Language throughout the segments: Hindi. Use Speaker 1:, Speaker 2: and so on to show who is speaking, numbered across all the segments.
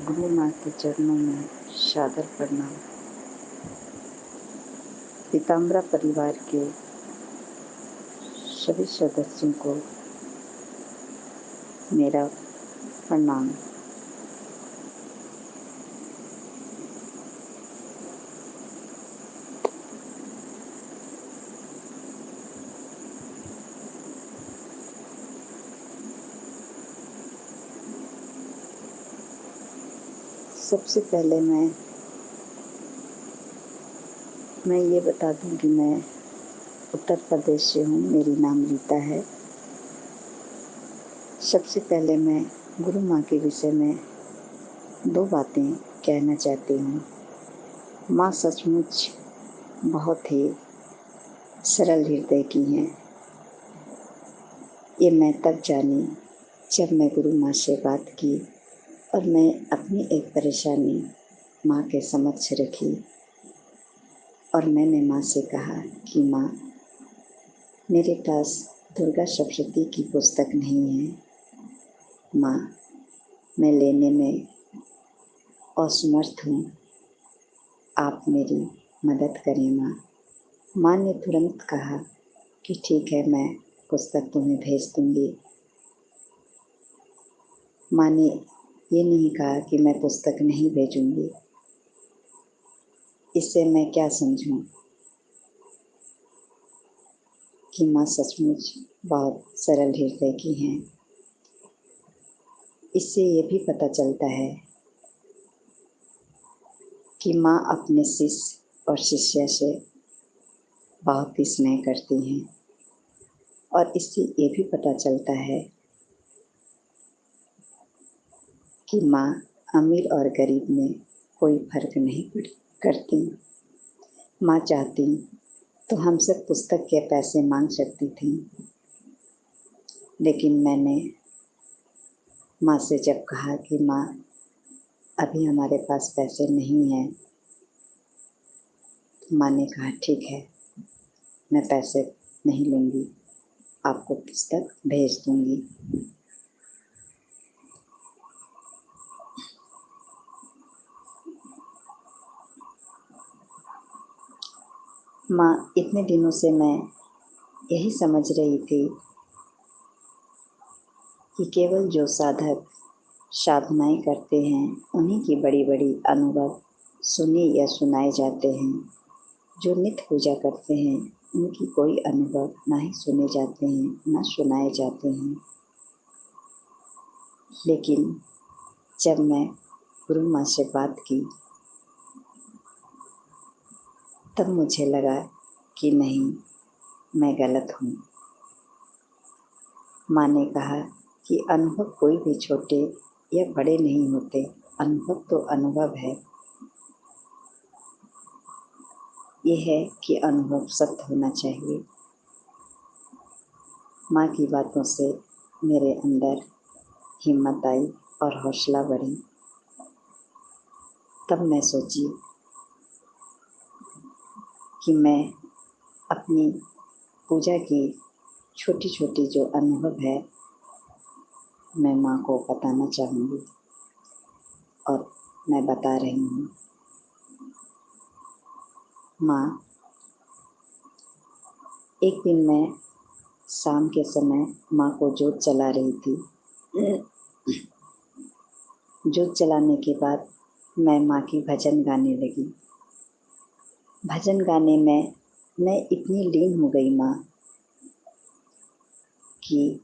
Speaker 1: गुरु माँ के चरणों में सादर प्रणाम। पीताम्बरा परिवार के सभी सदस्यों को मेरा प्रणाम। सबसे पहले मैं ये बता दूं कि मैं उत्तर प्रदेश से हूँ। मेरी नाम रीता है। सबसे पहले मैं गुरु माँ के विषय में 2 बातें कहना चाहती हूँ। माँ सचमुच बहुत ही सरल हृदय की हैं। ये मैं तब जानी जब मैं गुरु माँ से बात की और मैं अपनी एक परेशानी माँ के समक्ष रखी और मैंने माँ से कहा कि माँ, मेरे पास दुर्गा सप्तशती की पुस्तक नहीं है। माँ, मैं लेने में असमर्थ हूँ। आप मेरी मदद करें माँ। माँ ने तुरंत कहा कि ठीक है, मैं पुस्तक तुम्हें भेज दूँगी। माँ ने ये नहीं कहा कि मैं पुस्तक नहीं भेजूँगी। इससे मैं क्या समझूँ कि माँ सचमुच बहुत सरल हृदय की हैं। इससे ये भी पता चलता है कि माँ अपने शिष्य और शिष्या से बहुत ही स्नेह करती हैं। और इससे ये भी पता चलता है कि माँ अमीर और गरीब में कोई फर्क नहीं करती। माँ चाहती तो हमसे पुस्तक के पैसे मांग सकती थी, लेकिन मैंने माँ से जब कहा कि माँ, अभी हमारे पास पैसे नहीं हैं, तो माँ ने कहा ठीक है, मैं पैसे नहीं लूँगी, आपको पुस्तक भेज दूँगी। माँ, इतने दिनों से मैं यही समझ रही थी कि केवल जो साधक साधनाएँ करते हैं उन्हीं की बड़ी बड़ी अनुभव सुने या सुनाए जाते हैं। जो नित्य पूजा करते हैं उनकी कोई अनुभव ना ही सुने जाते हैं ना सुनाए जाते हैं। लेकिन जब मैं गुरु माँ से बात की तब मुझे लगा कि नहीं, मैं गलत हूँ। माँ ने कहा कि अनुभव कोई भी छोटे या बड़े नहीं होते, अनुभव तो अनुभव है। ये है कि अनुभव सत्य होना चाहिए। माँ की बातों से मेरे अंदर हिम्मत आई और हौसला बढ़ी। तब मैं सोची कि मैं अपनी पूजा की छोटी छोटी जो अनुभव है मैं माँ को बताना चाहूँगी और मैं बता रही हूँ। माँ, एक दिन मैं शाम के समय माँ को जोत जला रही थी। जोत जलाने के बाद मैं माँ की भजन गाने लगी। भजन गाने में मैं इतनी लीन हो गई माँ कि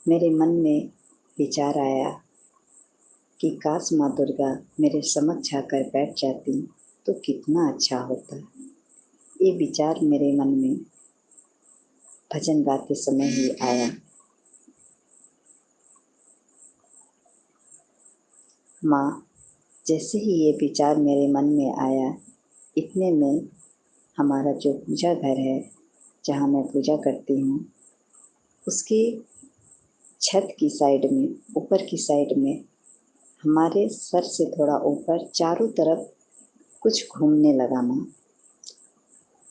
Speaker 1: मेरे मन में विचार आया कि काश माँ दुर्गा मेरे समक्ष आकर बैठ जाती तो कितना अच्छा होता। ये विचार मेरे मन में भजन गाते समय ही आया। माँ, जैसे ही ये विचार मेरे मन में आया, इतने में हमारा जो पूजा घर है जहाँ मैं पूजा करती हूँ उसकी छत की साइड में, ऊपर की साइड में, हमारे सर से थोड़ा ऊपर चारों तरफ कुछ घूमने लगा माँ।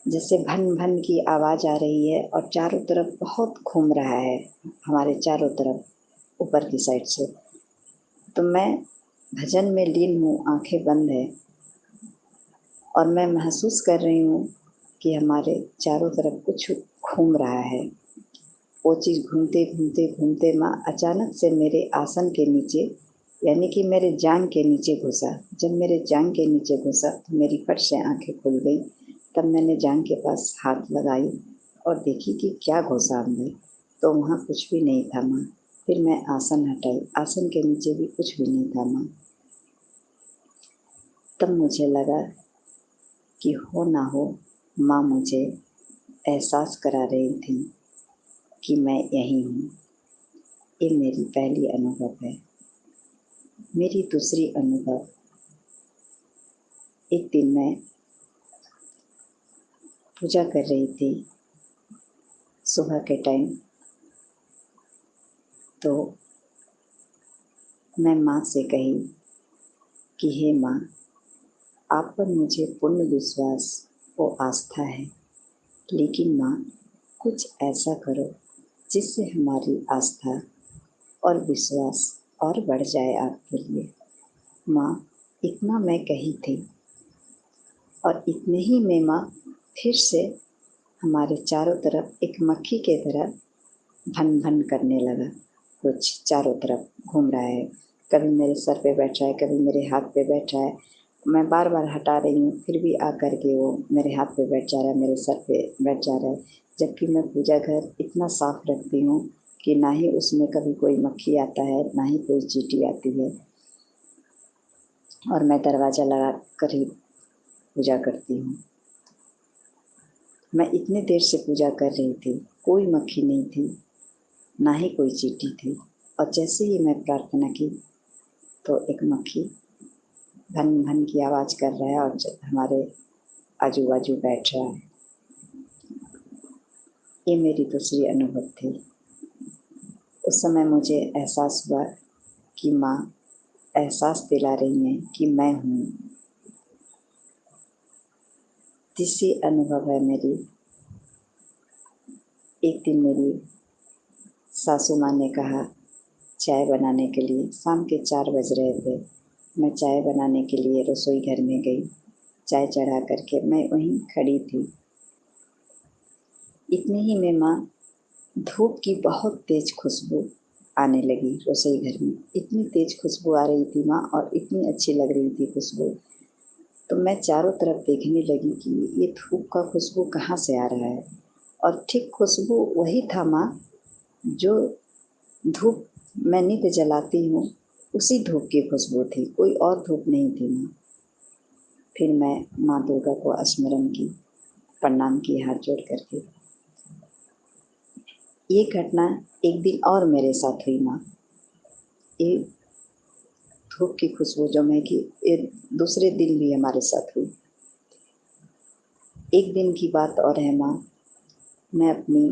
Speaker 1: जैसे भन भन की आवाज़ आ रही है और चारों तरफ बहुत घूम रहा है, हमारे चारों तरफ ऊपर की साइड से। तो मैं भजन में लीन हूँ, आंखें बंद है और मैं महसूस कर रही हूँ कि हमारे चारों तरफ कुछ घूम रहा है। वो चीज़ घूमते घूमते घूमते माँ अचानक से मेरे आसन के नीचे यानी कि मेरे जांघ के नीचे घुसा। जब मेरे जांघ के नीचे घुसा तो मेरी फट से आंखें खुल गई। तब मैंने जांघ के पास हाथ लगाई और देखी कि क्या घुसा अंदर, तो वहाँ कुछ भी नहीं था माँ। फिर मैं आसन हटाई, आसन के नीचे भी कुछ भी नहीं था माँ। तब मुझे लगा कि हो ना हो माँ मुझे एहसास करा रही थी कि मैं यहीं हूँ। ये मेरी पहली अनुभव है। मेरी दूसरी अनुभव, एक दिन मैं पूजा कर रही थी सुबह के टाइम, तो मैं माँ से कही कि हे माँ, आप पर मुझे पूर्ण विश्वास और आस्था है, लेकिन माँ कुछ ऐसा करो जिससे हमारी आस्था और विश्वास और बढ़ जाए आपके लिए। माँ, इतना मैं कही थी और इतने ही में माँ फिर से हमारे चारों तरफ एक मक्खी के तरह भन भन करने लगा। कुछ चारों तरफ घूम रहा है, कभी मेरे सर पे बैठ रहा है, कभी मेरे हाथ पे बैठ रहा है। मैं बार बार हटा रही हूँ, फिर भी आकर के वो मेरे हाथ पे बैठ जा रहा है, मेरे सर पे बैठ जा रहा है। जबकि मैं पूजा घर इतना साफ रखती हूँ कि ना ही उसमें कभी कोई मक्खी आता है, ना ही कोई चींटी आती है, और मैं दरवाज़ा लगा कर ही पूजा करती हूँ। मैं इतने देर से पूजा कर रही थी, कोई मक्खी नहीं थी, ना ही कोई चींटी थी। और जैसे ही मैं प्रार्थना की तो एक मक्खी भन भन की आवाज़ कर रहा है और हमारे आजू बाजू बैठ रहा है। ये मेरी दूसरी अनुभव थी। उस समय मुझे एहसास हुआ कि माँ एहसास दिला रही हैं कि मैं हूँ। तीसरी अनुभव है मेरी, एक दिन मेरी सासू माँ ने कहा चाय बनाने के लिए। शाम के 4 बज रहे थे। मैं चाय बनाने के लिए रसोई घर में गई। चाय चढ़ा करके मैं वहीं खड़ी थी। इतने ही में माँ धूप की बहुत तेज़ खुशबू आने लगी रसोई घर में। इतनी तेज़ खुशबू आ रही थी माँ, और इतनी अच्छी लग रही थी खुशबू। तो मैं चारों तरफ देखने लगी कि ये धूप का खुशबू कहाँ से आ रहा है, और ठीक खुशबू वही था माँ जो धूप मैं नित्य जलाती हूँ, उसी धूप की खुशबू थी, कोई और धूप नहीं थी माँ। फिर मैं माँ दुर्गा को स्मरण की, प्रणाम की हाथ जोड़ करके। ये घटना एक दिन और मेरे साथ हुई माँ। ये धूप की खुशबू जो मैं की, ये दूसरे दिन भी हमारे साथ हुई। एक दिन की बात और है माँ, मैं अपनी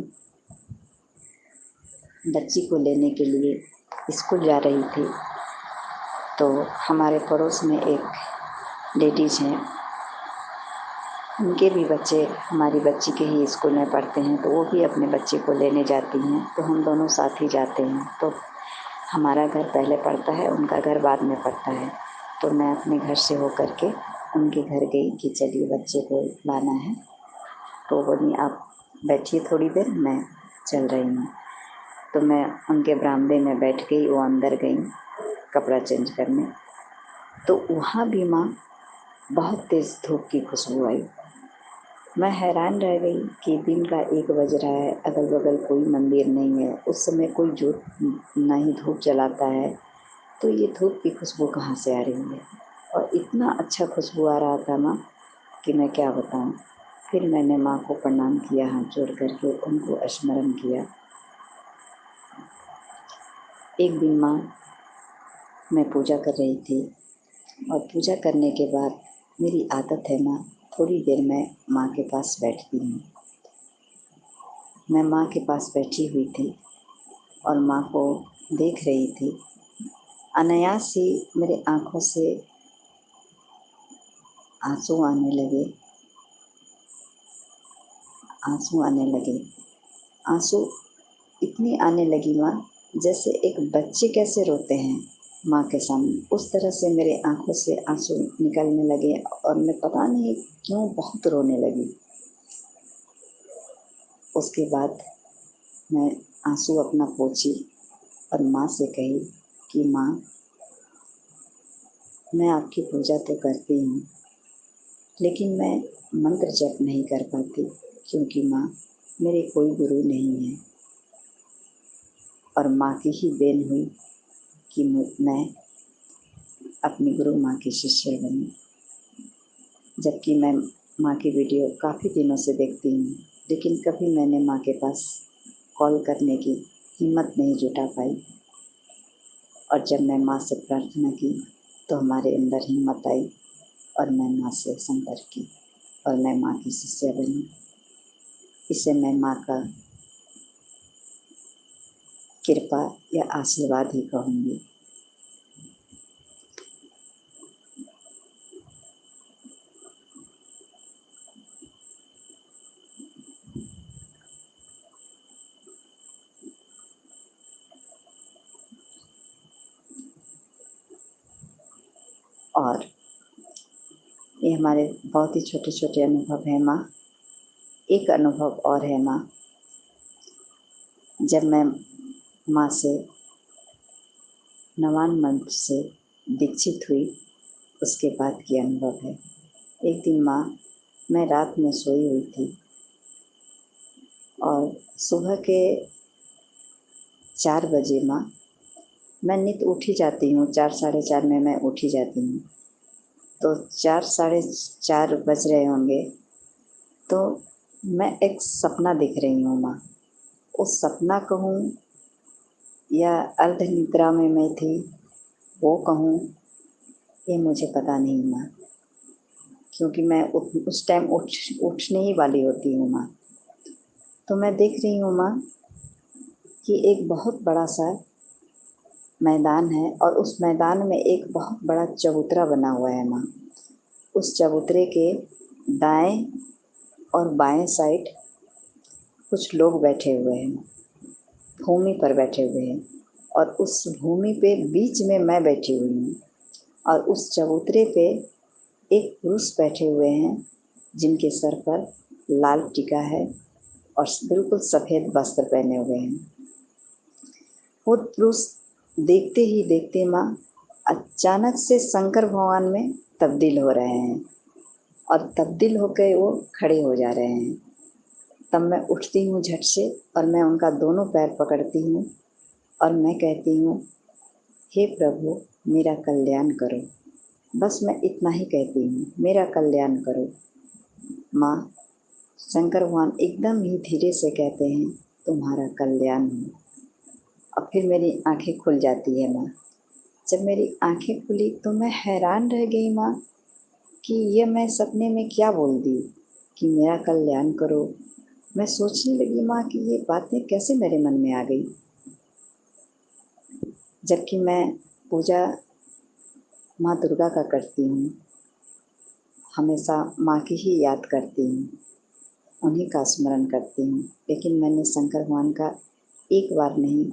Speaker 1: बच्ची को लेने के लिए स्कूल जा रही थी, तो हमारे पड़ोस में एक लेडीज़ हैं, उनके भी बच्चे हमारी बच्ची के ही स्कूल में पढ़ते हैं, तो वो भी अपने बच्चे को लेने जाती हैं, तो हम दोनों साथ ही जाते हैं। तो हमारा घर पहले पड़ता है, उनका घर बाद में पड़ता है। तो मैं अपने घर से होकर के उनके घर गई कि चलिए बच्चे को लाना है। तो बोली आप बैठिए थोड़ी देर, मैं चल रही हूँ। तो मैं उनके बरामदे में बैठ गई, वो अंदर गई कपड़ा चेंज करने। तो वहाँ भी माँ बहुत तेज़ धूप की खुशबू आई। मैं हैरान रह गई कि दिन का 1 बज रहा है, अगल बगल कोई मंदिर नहीं है, उस समय कोई जोत ना ही धूप जलाता है, तो ये धूप की खुशबू कहाँ से आ रही है। और इतना अच्छा खुशबू आ रहा था माँ कि मैं क्या बताऊँ। फिर मैंने माँ को प्रणाम किया, हाथ जोड़ करके उनको स्मरण किया। एक दिन माँ मैं पूजा कर रही थी, और पूजा करने के बाद मेरी आदत है माँ, थोड़ी देर मैं माँ के पास बैठती हूँ। मैं माँ के पास बैठी हुई थी और माँ को देख रही थी। अनायास ही मेरे आँखों से आंसू आने लगे, आंसू आने लगे। आंसू इतनी आने लगी माँ, जैसे एक बच्चे कैसे रोते हैं, माँ के सामने। उस तरह से मेरे आँखों से आँसू निकलने लगे और मैं पता नहीं क्यों बहुत रोने लगी। उसके बाद मैं आँसू अपना पोंछी और माँ से कही कि माँ, मैं आपकी पूजा तो करती हूँ, लेकिन मैं मंत्र जप नहीं कर पाती, क्योंकि माँ मेरे कोई गुरु नहीं है। और माँ की ही देन हुई कि मैं अपनी गुरु माँ की शिष्य बनी। जबकि मैं माँ की वीडियो काफ़ी दिनों से देखती हूँ, लेकिन कभी मैंने माँ के पास कॉल करने की हिम्मत नहीं जुटा पाई। और जब मैं माँ से प्रार्थना की तो हमारे अंदर हिम्मत आई और मैं माँ से संपर्क की और मैं माँ की शिष्या बनी। इसे मैं माँ का कृपा या आशीर्वाद ही कहूँगी। और ये हमारे बहुत ही छोटे छोटे अनुभव हैं माँ। एक अनुभव और है माँ, जब मैं माँ से नवान मंत्र से दीक्षित हुई, उसके बाद की अनुभव है। एक दिन माँ, मैं रात में सोई हुई थी और सुबह के 4 बजे माँ, मैं नित उठ ही जाती हूँ, 4 साढ़े 4 में मैं उठ ही जाती हूँ। तो 4 साढ़े 4 बज रहे होंगे तो मैं एक सपना देख रही हूँ माँ। उस सपना कहूँ या अर्ध निद्रा में मैं थी वो कहूँ, ये मुझे पता नहीं माँ, क्योंकि मैं उस टाइम उठने ही वाली होती हूँ माँ। तो मैं देख रही हूँ माँ कि एक बहुत बड़ा सा मैदान है और उस मैदान में एक बहुत बड़ा चबूतरा बना हुआ है माँ। उस चबूतरे के दाएं और बाएं साइड कुछ लोग बैठे हुए हैं, भूमि पर बैठे हुए हैं, और उस भूमि पे बीच में मैं बैठी हुई हूँ। और उस चबूतरे पे एक पुरुष बैठे हुए हैं जिनके सर पर लाल टीका है और बिल्कुल सफ़ेद वस्त्र पहने हुए हैं। वो पुरुष देखते ही देखते माँ अचानक से शंकर भगवान में तब्दील हो रहे हैं और तब्दील होकर वो खड़े हो जा रहे हैं। तब मैं उठती हूँ झट से और मैं उनका दोनों पैर पकड़ती हूँ और मैं कहती हूँ, हे प्रभु, मेरा कल्याण करो। बस मैं इतना ही कहती हूँ, मेरा कल्याण करो। माँ, शंकर भगवान एकदम ही धीरे से कहते हैं, तुम्हारा कल्याण हो। और फिर मेरी आंखें खुल जाती है माँ। जब मेरी आंखें खुली तो मैं हैरान रह गई माँ कि ये मैं सपने में क्या बोल दी कि मेरा कल्याण करो। मैं सोचने लगी माँ कि ये बातें कैसे मेरे मन में आ गई, जबकि मैं पूजा माँ दुर्गा का करती हूँ, हमेशा माँ की ही याद करती हूँ, उन्हीं का स्मरण करती हूँ। लेकिन मैंने शंकर भगवान का एक बार नहीं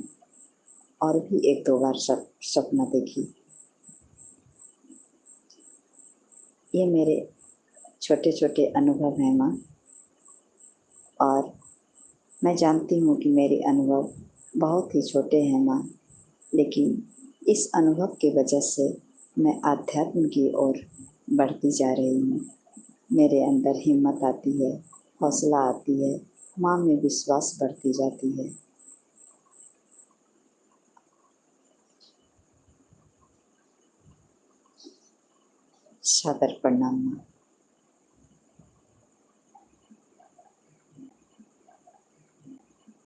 Speaker 1: और भी 1-2 बार सपना देखी। ये मेरे छोटे छोटे अनुभव हैं माँ, और मैं जानती हूँ कि मेरे अनुभव बहुत ही छोटे हैं माँ, लेकिन इस अनुभव की वजह से मैं आध्यात्म की ओर बढ़ती जा रही हूँ। मेरे अंदर हिम्मत आती है, हौसला आती है, माँ में विश्वास बढ़ती जाती है। सादर प्रणाम माँ।